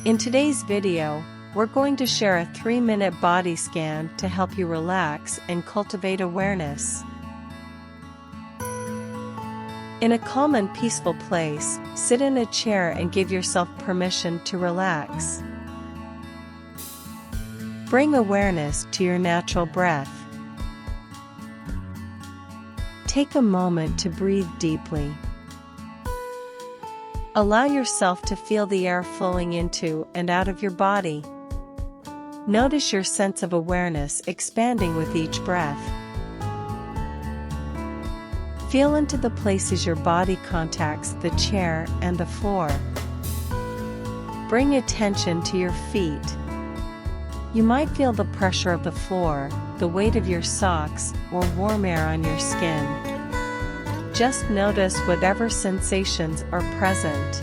In today's video, we're going to share a 3-minute body scan to help you relax and cultivate awareness. In a calm and peaceful place, sit in a chair and give yourself permission to relax. Bring awareness to your natural breath. Take a moment to breathe deeply. Allow yourself to feel the air flowing into and out of your body. Notice your sense of awareness expanding with each breath. Feel into the places your body contacts the chair and the floor. Bring attention to your feet. You might feel the pressure of the floor, the weight of your socks, or warm air on your skin. Just notice whatever sensations are present.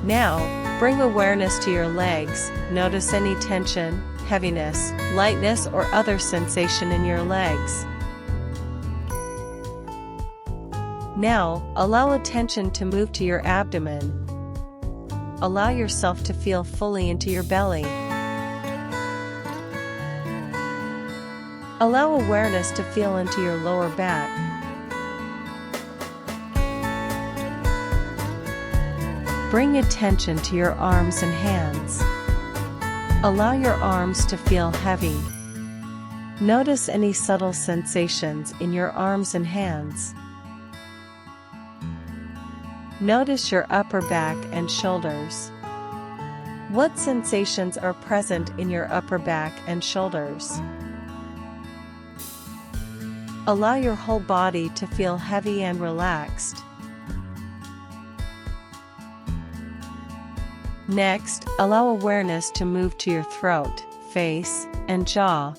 Now, bring awareness to your legs. Notice any tension, heaviness, lightness, or other sensation in your legs. Now, allow attention to move to your abdomen. Allow yourself to feel fully into your belly. Allow awareness to feel into your lower back. Bring attention to your arms and hands. Allow your arms to feel heavy. Notice any subtle sensations in your arms and hands. Notice your upper back and shoulders. What sensations are present in your upper back and shoulders? Allow your whole body to feel heavy and relaxed. Next, allow awareness to move to your throat, face, and jaw.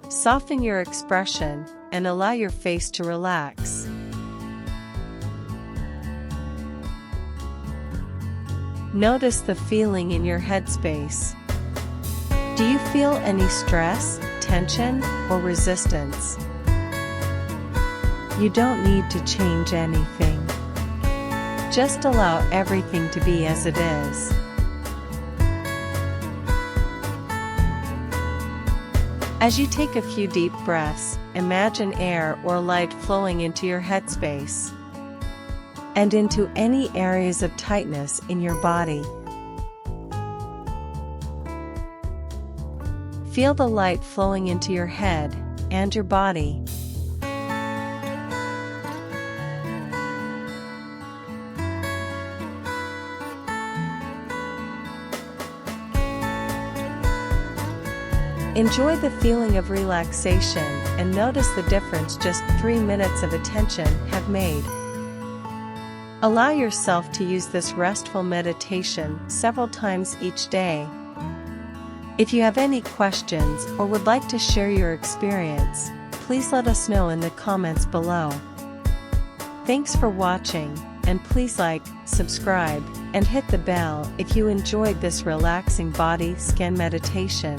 Soften your expression and allow your face to relax. Notice the feeling in your headspace. Do you feel any stress, tension, or resistance? You don't need to change anything. Just allow everything to be as it is. As you take a few deep breaths, imagine air or light flowing into your headspace and into any areas of tightness in your body. Feel the light flowing into your head and your body. Enjoy the feeling of relaxation and notice the difference just 3 minutes of attention have made. Allow yourself to use this restful meditation several times each day. If you have any questions or would like to share your experience, please let us know in the comments below. Thanks for watching, and please like, subscribe, and hit the bell if you enjoyed this relaxing body scan meditation.